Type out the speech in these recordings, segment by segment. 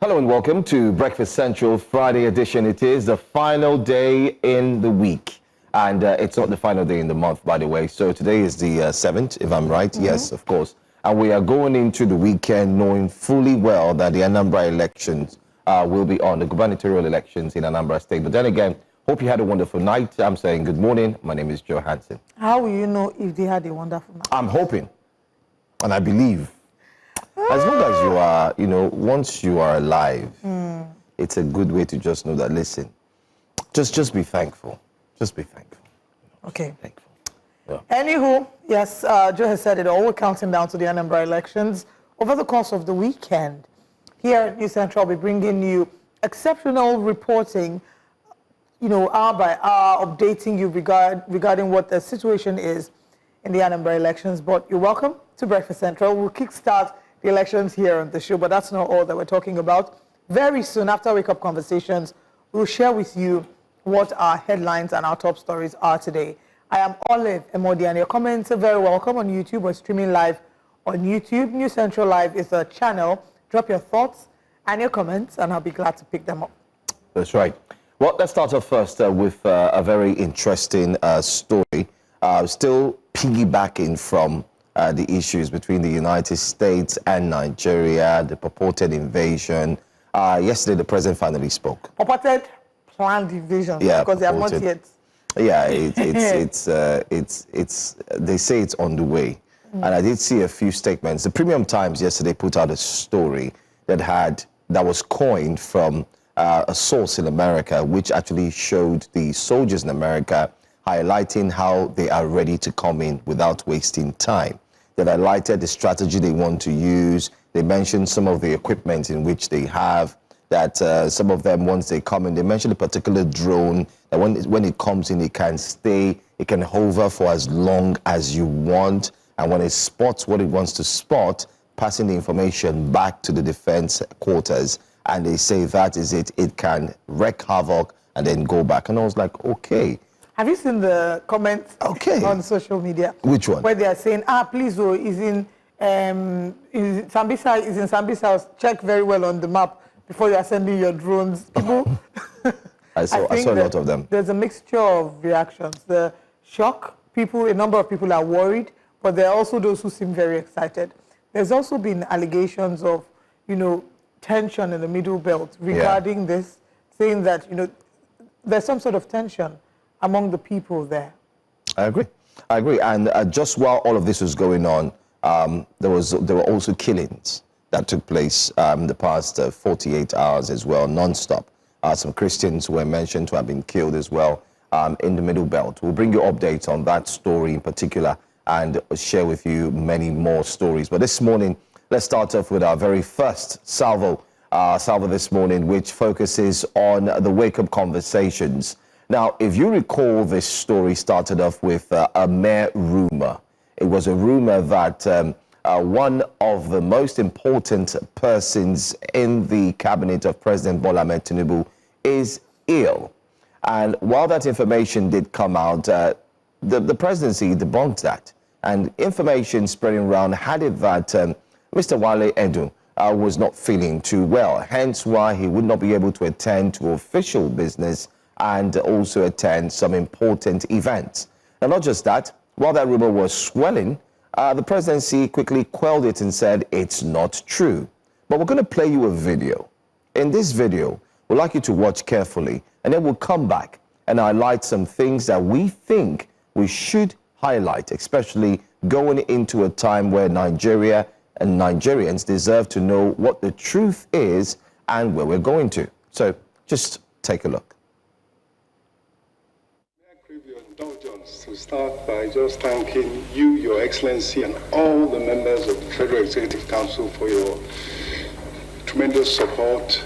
Hello and welcome to Breakfast Central Friday edition. It is the final day in the week. And it's not the final day in the month, by the way. So today is the 7th, if I'm right. Yes, of course. And we are going into the weekend knowing fully well that the Anambra elections will be on, the gubernatorial elections in Anambra State. But then again, hope you had a wonderful night. I'm saying good morning. My name is Joe Hansen. How will you know if they had a wonderful night? I'm hoping, and I believe. As long as you are, once you are alive, it's a good way to just know that, listen, just be thankful. Just be thankful. Okay. Thankful. Yeah. Anywho, yes, Joe has said it all. We're counting down to the Anambra elections. Over the course of the weekend, here at News Central, we'll be bringing you exceptional reporting, hour by hour, updating you regarding what the situation is in the Anambra elections. But you're welcome to Breakfast Central. We'll kickstart the elections here on the show, but that's not all that we're talking about. Very soon, after Wake Up Conversations, we'll share with you what our headlines and our top stories are today. I am Olive Emodi, and your comments are very welcome on YouTube. We're streaming live on YouTube. News Central Live is a channel. Drop your thoughts and your comments, and I'll be glad to pick them up. That's right. Well, let's start off first with a very interesting story. Still piggybacking from the issues between the United States and Nigeria, the purported invasion. Yesterday, the president finally spoke. Purported planned invasion, because they have not yet. Yeah, they say it's on the way. And I did see a few statements. The Premium Times yesterday put out a story that was coined from a source in America, which actually showed the soldiers in America highlighting how they are ready to come in without wasting time. That highlighted the strategy they want to use. They mentioned some of the equipment in which they have, that some of them, once they come in, they mentioned a particular drone, that when it comes in, it can stay, it can hover for as long as you want. And when it spots what it wants to spot, passing the information back to the defense quarters. And they say that is it. It can wreak havoc and then go back. And I was like, okay. Have you seen the comments on social media? Which one? Where they are saying, please, is in Sambisa's house. Check very well on the map before you are sending your drones. People, I saw a lot of them. There's a mixture of reactions. The shock, a number of people are worried, but there are also those who seem very excited. There's also been allegations of, tension in the Middle Belt regarding this, saying that, there's some sort of tension among the people there. I agree. And just while all of this was going on, there were also killings that took place in the past 48 hours as well, non-stop. Some Christians were mentioned to have been killed as well in the Middle Belt. We'll bring you updates on that story in particular and share with you many more stories. But this morning, let's start off with our very first salvo this morning, which focuses on the wake-up conversations. Now, if you recall, this story started off with a mere rumor. It was a rumor that one of the most important persons in the cabinet of President Bola Ahmed Tinubu is ill. And while that information did come out, the presidency debunked that. And information spreading around had it that Mr. Wale Edun was not feeling too well, hence why he would not be able to attend to official business and also attend some important events. And not just that, while that rumor was swelling, the presidency quickly quelled it and said it's not true. But we're going to play you a video. In this video, we'd like you to watch carefully, and then we'll come back and highlight some things that we think we should highlight, especially going into a time where Nigeria and Nigerians deserve to know what the truth is and where we're going to. So just take a look. To start by just thanking you, Your Excellency, and all the members of the Federal Executive Council for your tremendous support,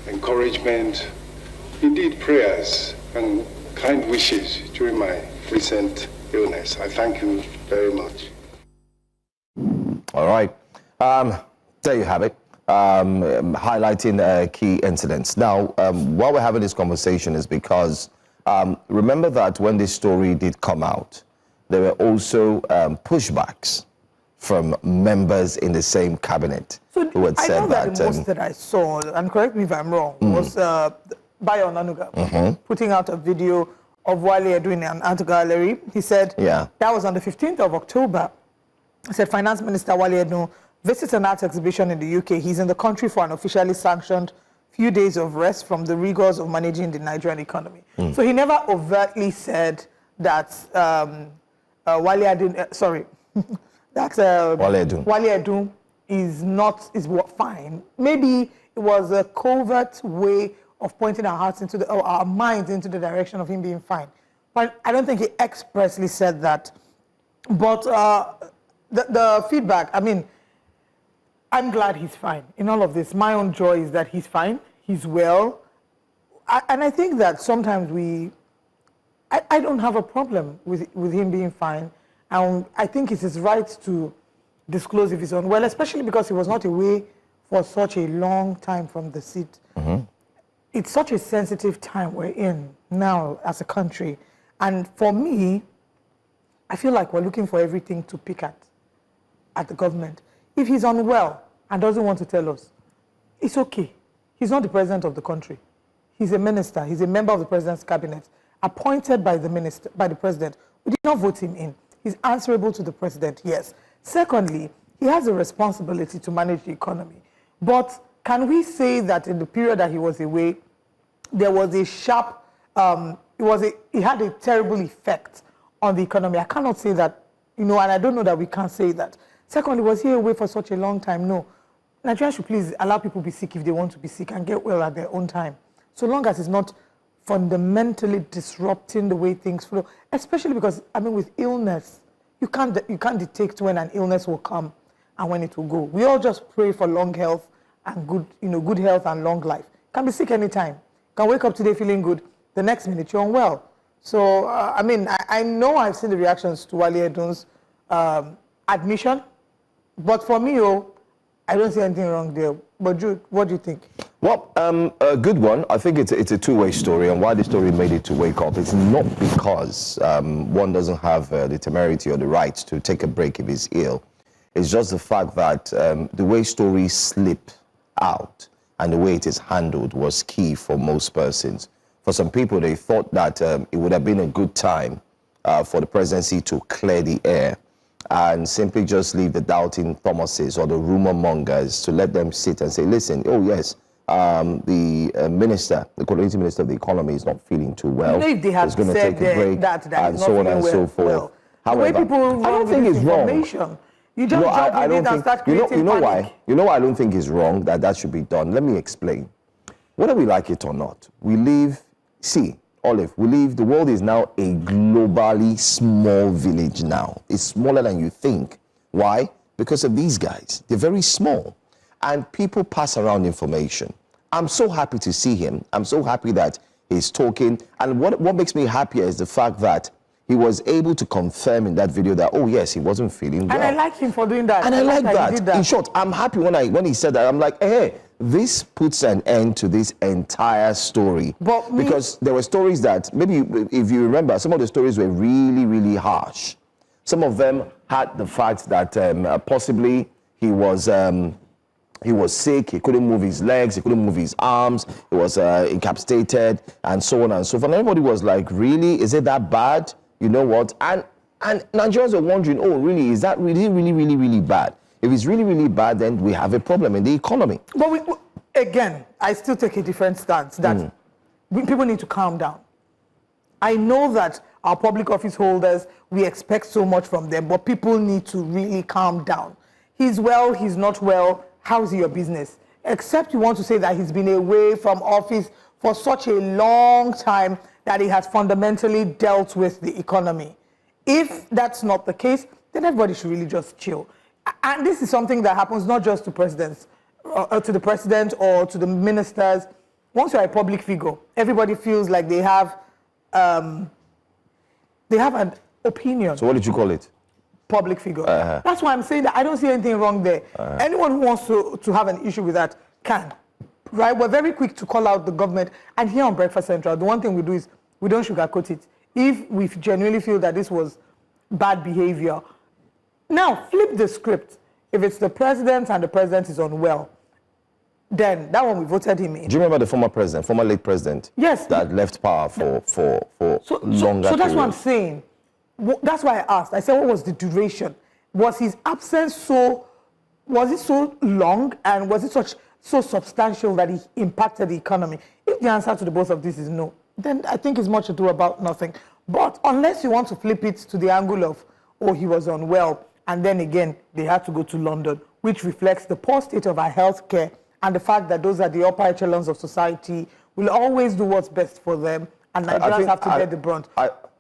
encouragement, indeed prayers and kind wishes during my recent illness. I thank you very much. All right. There you have it. Highlighting key incidents. Now, while we're having this conversation is because remember that when this story did come out, there were also pushbacks from members in the same cabinet who had I said know that the most that I saw, and correct me if I'm wrong, was Bayo Onanuga putting out a video of Wale Edun in an art gallery. He said that was on the 15th of October. He said Finance Minister Wale Edun visits an art exhibition in the UK. He's in the country for an officially sanctioned few days of rest from the rigors of managing the Nigerian economy. So he never overtly said that Wale Edun, Wale Edun is fine. Maybe it was a covert way of pointing our hearts into our minds into the direction of him being fine. But I don't think he expressly said that. But the feedback, I mean, I'm glad he's fine in all of this. My own joy is that he's fine, he's well. And I think that sometimes I don't have a problem with him being fine. And I think it's his right to disclose if he's unwell, especially because he was not away for such a long time from the seat. It's such a sensitive time we're in now as a country. And for me, I feel like we're looking for everything to pick at the government. If he's unwell and doesn't want to tell us, it's okay. He's not the president of the country. He's a minister. He's a member of the president's cabinet, appointed by the president. We did not vote him in. He's answerable to the president, yes. Secondly, he has a responsibility to manage the economy. But can we say that in the period that he was away, there was a sharp, it had a terrible effect on the economy? I cannot say that, and I don't know that we can't say that. Secondly, was he away for such a long time? No. Nigeria should please allow people to be sick if they want to be sick and get well at their own time. So long as it's not fundamentally disrupting the way things flow, especially because, with illness, you can't detect when an illness will come and when it will go. We all just pray for long health and good health and long life. Can be sick anytime. Can wake up today feeling good, the next minute you're unwell. So, I know I've seen the reactions to Wale Edun's admission, but for me, I don't see anything wrong there. But Jude, what do you think? Well, a good one. I think it's a two-way story, and why the story made it to wake up, it's not because one doesn't have the temerity or the right to take a break if he's ill. It's just the fact that the way stories slip out and the way it is handled was key for most persons. For some people, they thought that it would have been a good time for the presidency to clear the air and simply just leave the doubting Thomases or the rumor mongers to let them sit and say, listen, oh yes, the coordinating minister of the economy is not feeling too well. If they have going to take a break and so on and so forth. Well, however, the way people I don't think it's wrong. You just jump in it and start creating panic. Why? You know why I don't think it's wrong that should be done? Let me explain. Whether we like it or not, Olive, the world is now a globally small village now. It's smaller than you think. Why? Because of these guys. They're very small. And people pass around information. I'm so happy to see him. I'm so happy that he's talking. And what makes me happier is the fact that he was able to confirm in that video that, oh yes, he wasn't feeling well. And I like him for doing that. And I like that. In short, I'm happy when he said that. I'm like, hey, this puts an end to this entire story. Because there were stories that, maybe if you remember, some of the stories were really, really harsh. Some of them had the fact that possibly he was sick, he couldn't move his legs, he couldn't move his arms, he was incapacitated, and so on and so forth. And everybody was like, really? Is it that bad? You know what? And Nigerians were wondering, oh, really? Is that really, really, really, really bad? If it's really, really bad, then we have a problem in the economy. But again, I still take a different stance that people need to calm down. I know that our public office holders, we expect so much from them, but people need to really calm down. He's well, he's not well, how's your business? Except you want to say that he's been away from office for such a long time that he has fundamentally dealt with the economy. If that's not the case, then everybody should really just chill. And this is something that happens not just to presidents, to the president or to the ministers. Once you're a public figure, everybody feels like they have an opinion. So what did you call it? Public figure. That's why I'm saying that I don't see anything wrong there. Anyone who wants to have an issue with that can. Right? We're very quick to call out the government. And here on Breakfast Central, the one thing we do is we don't sugarcoat it. If we genuinely feel that this was bad behavior, Now, flip the script. If it's the president and the president is unwell, then that one we voted him in. Do you remember the former president, former late president? Yes. That left power for longer So that's what I'm periods? saying. That's why I asked. I said, what was the duration? Was his absence was it so long, and was it so substantial that he impacted the economy? If the answer to the both of this is no, then I think it's much ado about nothing. But unless you want to flip it to the angle of, oh, he was unwell, and then again, they had to go to London, which reflects the poor state of our healthcare and the fact that those are the upper echelons of society will always do what's best for them, and Nigerians have to bear the brunt.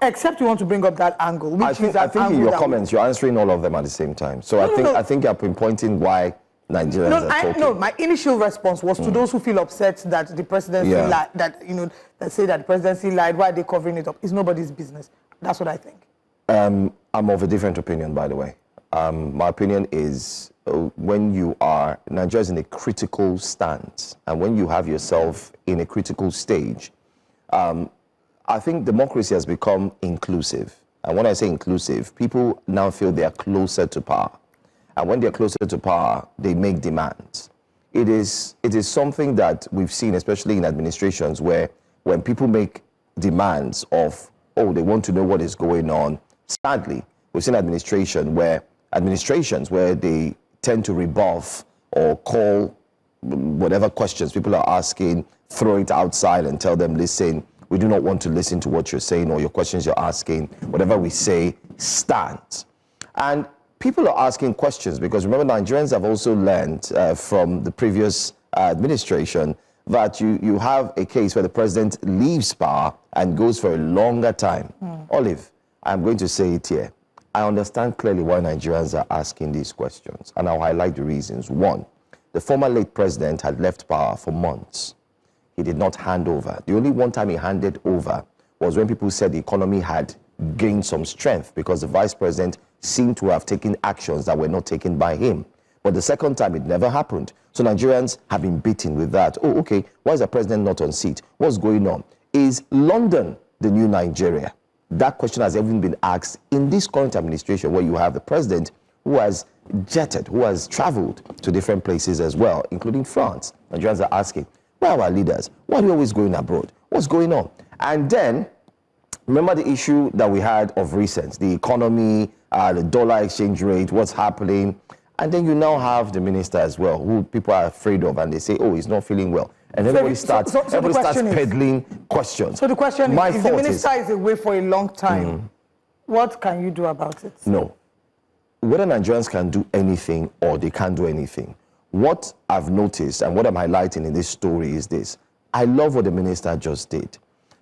Except you want to bring up that angle, which I think in your comments, you're answering all of them at the same time. So I think you're pinpointing why Nigerians are talking. No, my initial response was to those who feel upset that the presidency lied, that say that the presidency lied. Why are they covering it up? It's nobody's business. That's what I think. I'm of a different opinion, by the way. My opinion is when Nigeria is in a critical stance, and when you have yourself in a critical stage, I think democracy has become inclusive. And when I say inclusive, people now feel they are closer to power. And when they're closer to power, they make demands. It is something that we've seen, especially in administrations, where when people make demands of, oh, they want to know what is going on. Sadly, we've seen administrations where they tend to rebuff or call whatever questions people are asking, throw it outside and tell them, listen, we do not want to listen to what you're saying or your questions you're asking. Whatever we say stands. And people are asking questions because remember, Nigerians have also learned from the previous administration that you have a case where the president leaves power and goes for a longer time. Olive, I'm going to say it here. I understand clearly why Nigerians are asking these questions, and I'll highlight the reasons. One, the former late president had left power for months. He did not hand over. The only one time he handed over was when people said the economy had gained some strength because the vice president seemed to have taken actions that were not taken by him. But the second time, it never happened. So Nigerians have been beaten with that. Oh, okay, why is the president not on seat? What's going on? Is London the new Nigeria? That question has even been asked in this current administration, where you have the president who has jetted, who has traveled to different places as well, including France. Nigerians are asking, where are our leaders? Why are they always going abroad? What's going on? And then, remember the issue that we had of recent, the economy, the dollar exchange rate, what's happening. And then you now have the minister as well, who people are afraid of, and they say, oh, he's not feeling well. And everybody starts peddling questions. So the question is, if the minister is away for a long time, what can you do about it? No. Whether Nigerians can do anything or they can't do anything, what I've noticed and what I'm highlighting in this story is this. I love what the minister just did.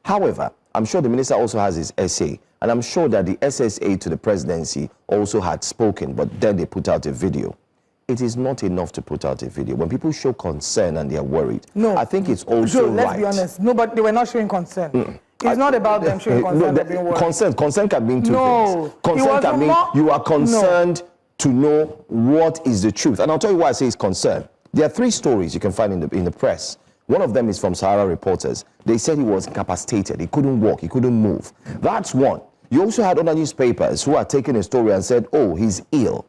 However, I'm sure the minister also has his essay, and I'm sure that the SSA to the presidency also had spoken, but then they put out a video. It is not enough to put out a video. When people show concern and they are worried, no, I think it's also let's right. be honest. No, but they were not showing concern. It's not about them showing concern or being worried. Concern can mean two things. Concern can mean you are concerned to know what is the truth. And I'll tell you why I say it's concern. There are three stories you can find in the press. One of them is from Sahara Reporters. They said he was incapacitated. He couldn't walk. He couldn't move. That's one. You also had other newspapers who are taking a story and said, oh, he's ill.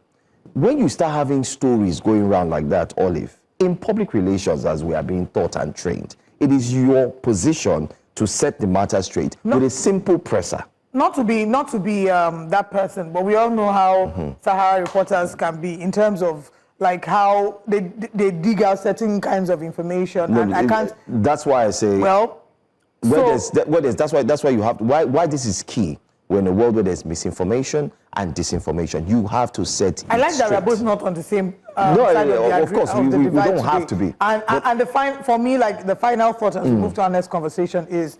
When you start having stories going around like that, Olive, in public relations, as we are being taught and trained, it is your position to set the matter straight with a simple presser. Not to be that person, but we all know how Sahara Reporters can be in terms of like how they dig out certain kinds of information. No, and I can't. That's why I say. Well, that's why you have why this is key. We're in a world where there's misinformation and disinformation. You have to set it I like that straight. we're both not on the same side of course, we don't have to be. And for me, like the final thought as we move to our next conversation is,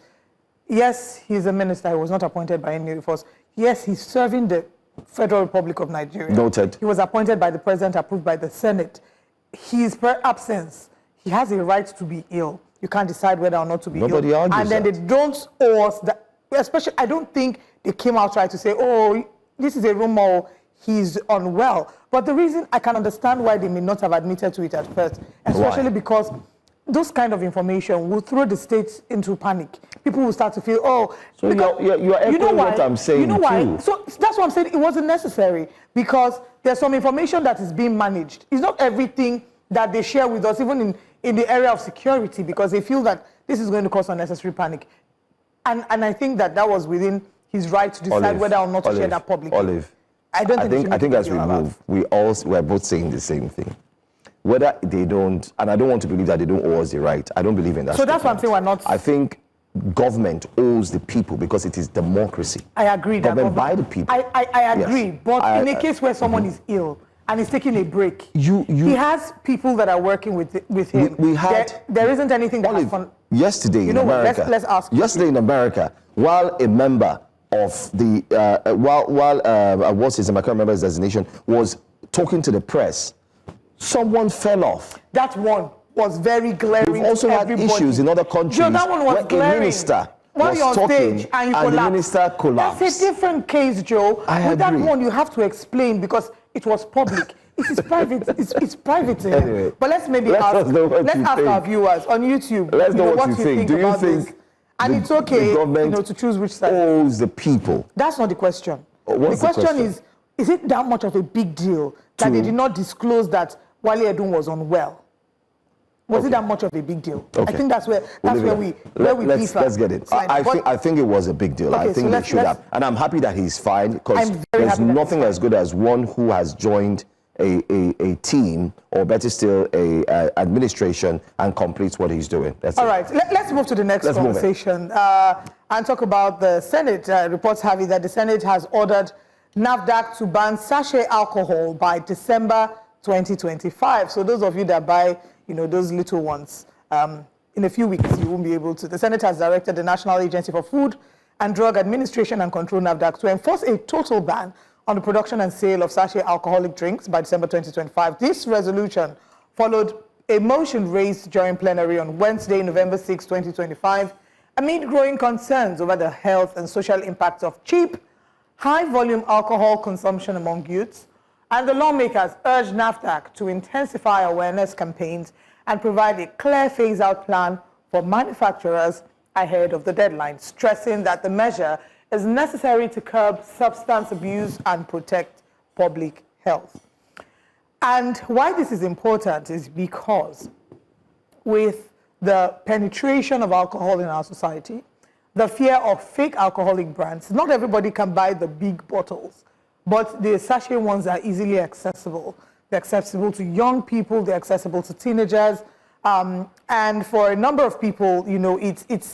yes, he's a minister. He was not appointed by any of us. Yes, he's serving the Federal Republic of Nigeria. Noted. He was appointed by the president, approved by the Senate. His absence, he has a right to be ill. You can't decide whether or not to be ill. Nobody argues and then that. they don't owe us that. Especially, I don't think they came out trying to say, oh, this is a rumor, he's unwell. But the reason I can understand why they may not have admitted to it at first, especially because those kind of information will throw the states into panic. People will start to feel, oh, so you're echoing what I'm saying. You know why? Too. So that's what I'm saying. It wasn't necessary because there's some information that is being managed. It's not everything that they share with us, even in the area of security, because they feel that this is going to cause unnecessary panic. And I think that was within his right to decide whether or not to share that publicly. I think as we move, we're both saying the same thing. Whether they don't, and I don't want to believe that they don't owe us the right. I don't believe in that. So that's what I'm saying. We're not. I think government owes the people because it is democracy. I agree. Government by the people. I agree. Yes. But in a case where someone is ill and is taking a break, he has people that are working with him. We had. There isn't anything that has yesterday in America. Let's ask. Yesterday in America, while a member of the what's his name? I can't remember his designation, was talking to the press. Someone fell off. That one was very glaring. We've also had issues in other countries. Joe, that one was glaring. A minister was on talking stage and the minister collapsed. That's a different case, Joe. I agree. That one you have to explain because it was public. It is private. It's private to him. Anyway, but let's ask our viewers on YouTube. Let's know what you think. Do you think? And it's okay, to choose which side. Owes the people. That's not the question. What's the question is it that much of a big deal that they did not disclose that Wale Edun was unwell? Was it that much of a big deal? Okay. I think that's where we differ. Let's get it. I think it was a big deal. Okay, I think they should have. And I'm happy that he's fine because there's nothing as good as one who has joined a team, or better still, a administration, and completes what he's doing. All right. Let's move to the next conversation and talk about the Senate. Reports have it that the Senate has ordered NAFDAC to ban sachet alcohol by December 2025. So those of you that buy, those little ones, in a few weeks you won't be able to. The Senate has directed the National Agency for Food and Drug Administration and Control, NAFDAC, to enforce a total ban on the production and sale of sachet alcoholic drinks by December 2025. This resolution followed a motion raised during plenary on Wednesday, November 6, 2025, amid growing concerns over the health and social impacts of cheap, high-volume alcohol consumption among youths. And the lawmakers urged NAFDAC to intensify awareness campaigns and provide a clear phase-out plan for manufacturers ahead of the deadline, stressing that the measure is necessary to curb substance abuse and protect public health. And why this is important is because with the penetration of alcohol in our society, the fear of fake alcoholic brands, not everybody can buy the big bottles, but the sachet ones are easily accessible. They're accessible to young people, they're accessible to teenagers, and for a number of people, it's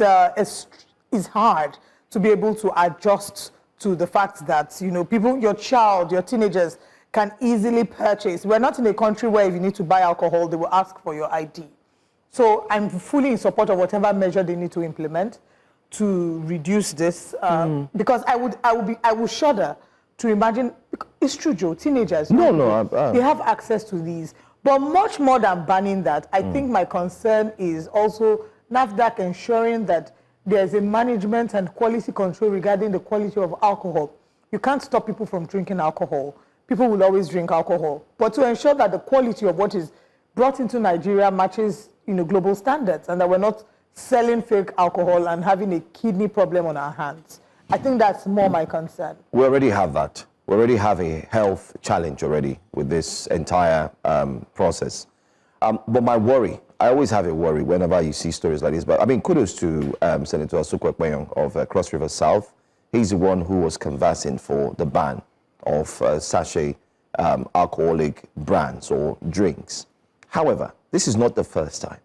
hard to be able to adjust to the fact that, people, your child, your teenagers can easily purchase. We're not in a country where if you need to buy alcohol, they will ask for your ID. So I'm fully in support of whatever measure they need to implement to reduce this, because I would shudder to imagine. It's true, Joe, teenagers, they have access to these. But much more than banning that, I think my concern is also NAFDAC ensuring that there's a management and quality control regarding the quality of alcohol. You can't stop people from drinking alcohol. People will always drink alcohol. But to ensure that the quality of what is brought into Nigeria matches, global standards, and that we're not selling fake alcohol and having a kidney problem on our hands. I think that's more my concern. We already have that. We already have a health challenge already with this entire process. But my worry, I always have a worry whenever you see stories like this. But I mean, kudos to Senator Asukwa Ekpeyong of Cross River South. He's the one who was canvassing for the ban of sachet alcoholic brands or drinks. However, this is not the first time.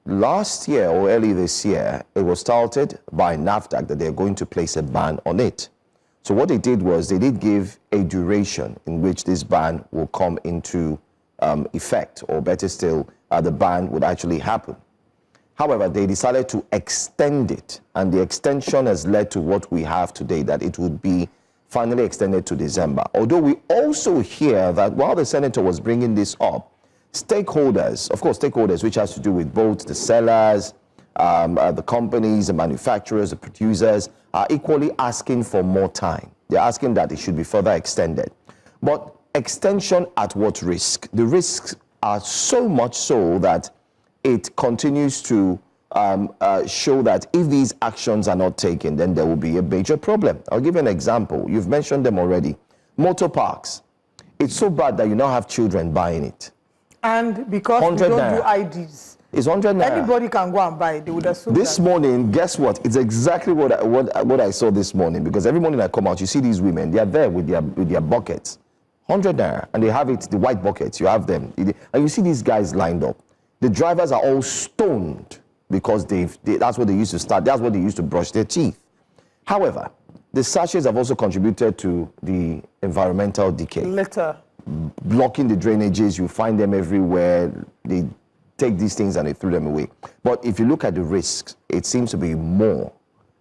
Last year or early this year, it was started by NAFDAC that they're going to place a ban on it. So what they did was they did give a duration in which this ban will come into effect, or better still, the ban would actually happen. However, they decided to extend it, and the extension has led to what we have today, that it would be finally extended to December. Although we also hear that while the senator was bringing this up, stakeholders, of course, stakeholders, which has to do with both the sellers, the companies, the manufacturers, the producers, are equally asking for more time. They're asking that it should be further extended. But extension at what risk? The risks are so much so that it continues to show that if these actions are not taken, then there will be a major problem. I'll give you an example. You've mentioned them already. Motor parks. It's so bad that you now have children buying it. And because we don't naira. do IDs, it's 100 naira. Anybody can go and buy it. They would assume this morning, guess what? It's exactly what I saw this morning, because every morning I come out, you see these women, they are there with their buckets, 100 naira, and they have it, the white buckets, you have them. And you see these guys lined up. The drivers are all stoned because that's what they used to start, that's what they used to brush their teeth. However, the sachets have also contributed to the environmental decay. Litter. Blocking the drainages, you find them everywhere. They take these things and they threw them away. But if you look at the risks, it seems to be more.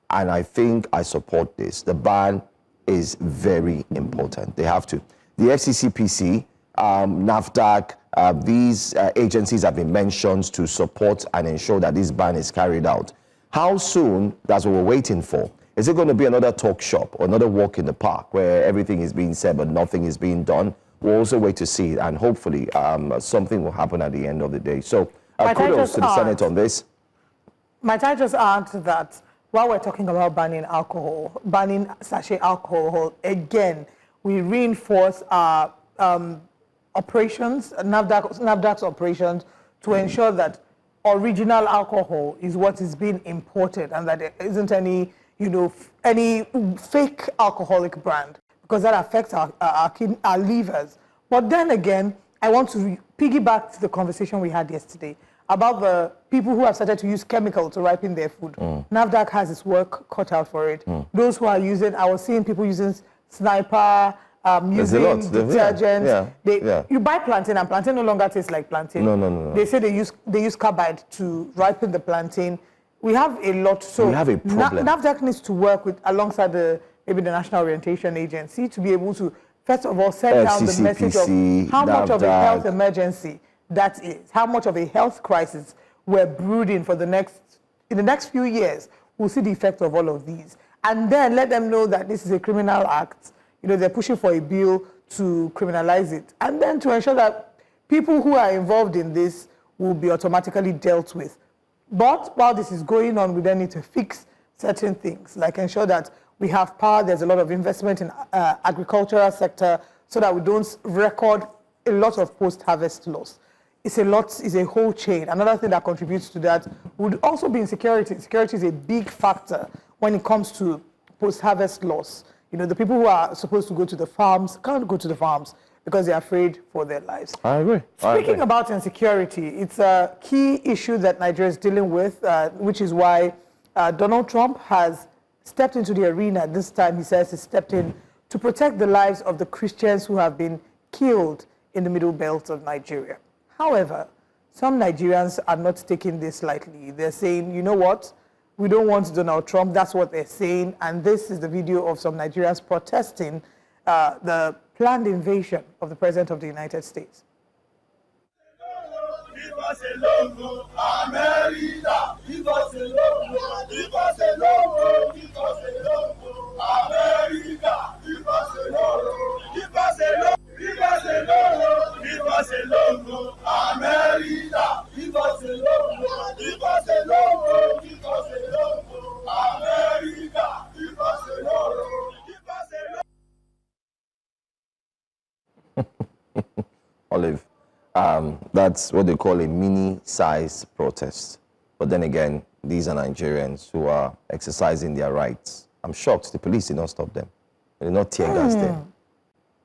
And I think I support this. The ban is very important. They have to. The FCCPC, NAFDAC, these agencies have been mentioned to support and ensure that this ban is carried out. How soon? That's what we're waiting for. Is it going to be another talk shop or another walk in the park where everything is being said but nothing is being done? We'll also wait to see, and hopefully something will happen at the end of the day. So kudos to the Senate on this. Might I just add that while we're talking about banning alcohol, banning sachet alcohol, again, we reinforce our operations, NAFDAC's operations, to ensure that original alcohol is what is being imported and that there isn't any, any fake alcoholic brand, because that affects our livers. But then again, I want to piggyback to the conversation we had yesterday about the people who have started to use chemical to ripen their food. NAFDAC has its work cut out for it. Those who are using, I was seeing people using Sniper, using detergents. You buy plantain and plantain no longer tastes like plantain. No. They say they use carbide to ripen the plantain. We have a lot. So we have a problem. NAFDAC needs to work maybe the National Orientation Agency to be able to, first of all, set down the message of how much of a health emergency that is, how much of a health crisis we're brooding for in the next few years. We'll see the effect of all of these. And then let them know that this is a criminal act. They're pushing for a bill to criminalize it. And then to ensure that people who are involved in this will be automatically dealt with. But while this is going on, we then need to fix certain things, like ensure that we have power. There's a lot of investment in agricultural sector so that we don't record a lot of post-harvest loss. It's a whole chain. Another thing that contributes to that would also be insecurity. Security is a big factor when it comes to post-harvest loss. The people who are supposed to go to the farms can't go to the farms because they're afraid for their lives. I agree. Speaking about insecurity, it's a key issue that Nigeria is dealing with, which is why Donald Trump has stepped into the arena. This time, he says he stepped in to protect the lives of the Christians who have been killed in the middle belt of Nigeria. However, some Nigerians are not taking this lightly. They're saying, you know what? We don't want Donald Trump. That's what they're saying. And this is the video of some Nigerians protesting the planned invasion of the President of the United States. Give us a logo, America. Give us a logo. Give us a logo. Give us a logo, America. Give us a logo. Give us a logo. Give us a logo. Give us a logo, America. Give us a logo. Give us a logo. Give us a logo, America. Give us a logo. Give us a logo. Olive. That's what they call a mini-size protest. But then again, these are Nigerians who are exercising their rights. I'm shocked the police did not stop them. They did not tear gas them.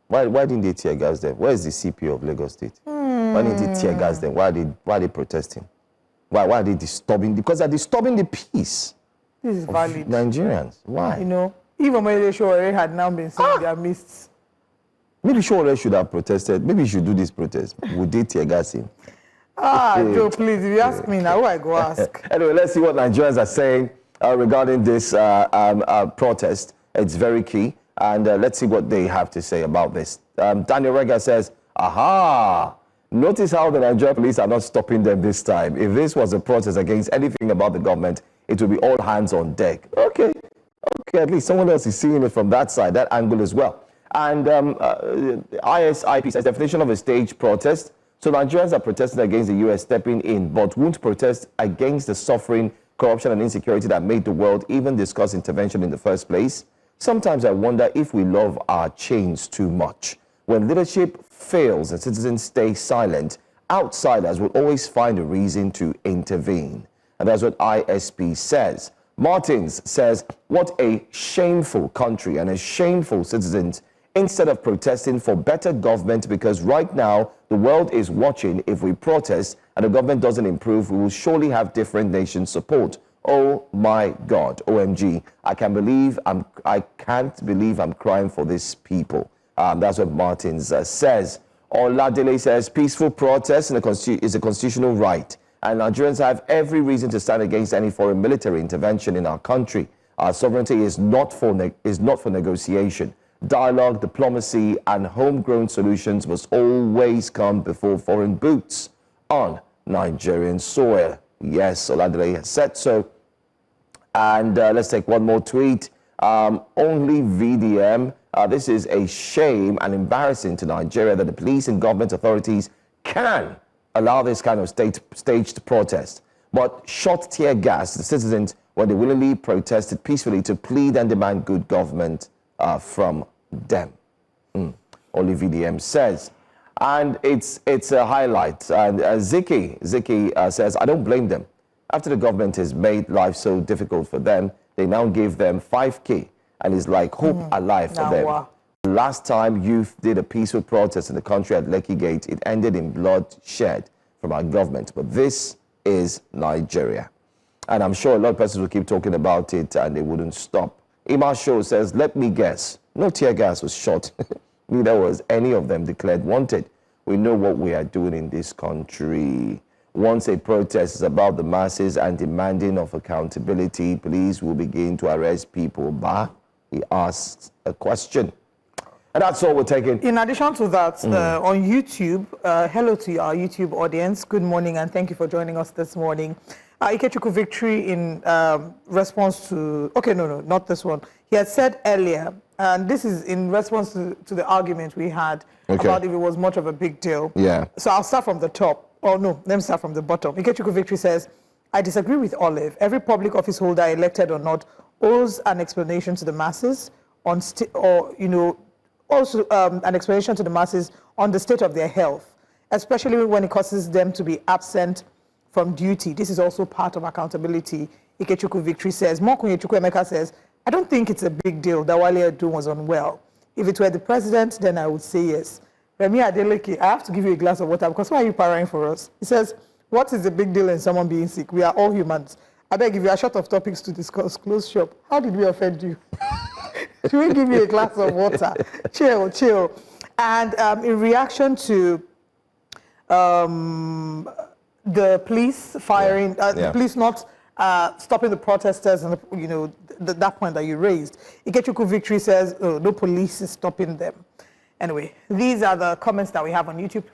Why didn't they tear gas them? Where is the CP of Lagos State? Why didn't they tear gas them? Why are they protesting? Why are they disturbing? Because they're disturbing the peace. This is valid. Nigerians. Why? Even when they already had now been saying their mists. Maybe Shore should have protested. Maybe he should do this protest. Would they tear gas him? Joe, please, if you ask me now, who I go ask? Anyway, let's see what Nigerians are saying regarding this protest. It's very key. And let's see what they have to say about this. Daniel Rega says, aha, notice how the Nigerian police are not stopping them this time. If this was a protest against anything about the government, it would be all hands on deck. Okay, at least someone else is seeing it from that side, that angle as well. And ISIP says definition of a staged protest So Nigerians are protesting against the US stepping in, but won't protest against the suffering, corruption and insecurity that made the world even discuss intervention in the first place. Sometimes I wonder if we love our chains too much. When leadership fails and citizens stay silent, outsiders will always find a reason to intervene. And that's what ISP says. Martins says, what a shameful country and a shameful citizens, instead of protesting for better government, because right now the world is watching. If we protest and the government doesn't improve, we will surely have different nations support. Oh my God, OMG, I can't believe I'm crying for these people. That's what Martins says. Oladele says, peaceful protest is a constitutional right, and Nigerians have every reason to stand against any foreign military intervention in our country. Our sovereignty is not for negotiation. Dialogue, diplomacy, and homegrown solutions must always come before foreign boots on Nigerian soil. Yes, Oladele has said so. And let's take one more tweet. Only VDM. This is a shame and embarrassing to Nigeria that the police and government authorities can allow this kind of staged protest, but shot tear gas the citizens when they willingly protested peacefully to plead and demand good government from them. Only VDM says. And it's a highlight. And Ziki says, I don't blame them. After the government has made life so difficult for them, they now give them 5K. And it's like hope alive for them. Wow. Last time youth did a peaceful protest in the country at Lekki Gate, it ended in bloodshed from our government. But this is Nigeria. And I'm sure a lot of persons will keep talking about it and they wouldn't stop. Ima Show says, let me guess, no tear gas was shot. Neither was any of them declared wanted. We know what we are doing in this country. Once a protest is about the masses and demanding of accountability, police will begin to arrest people. Bah, he asks a question. And that's all we're taking. In addition to that, on YouTube, hello to our YouTube audience. Good morning and thank you for joining us this morning. Ikechukwu Victory in response to, okay, no, not this one. He had said earlier, and this is in response to the argument we had about if it was much of a big deal. Yeah. So I'll start from the top. Oh no, let me start from the bottom. Ikechukwu Victory says, I disagree with Olive. Every public office holder, elected or not, owes an explanation to the masses on, also an explanation to the masses on the state of their health, especially when it causes them to be absent from duty. This is also part of accountability, Ikechukwu Victory says. Mokunye Chukwuemeka says, I don't think it's a big deal that Wale Edun was unwell. If it were the president, then I would say yes. Remi Adeleke, I have to give you a glass of water because why are you parrying for us? He says, what is the big deal in someone being sick? We are all humans. I beg, if you are short of topics to discuss, close shop. How did we offend you? Should we give you a glass of water? Chill. And in reaction to the police firing, the police not stopping the protesters, and that point that you raised, Ikechukwu Victory says, no police is stopping them. Anyway, these are the comments that we have on YouTube.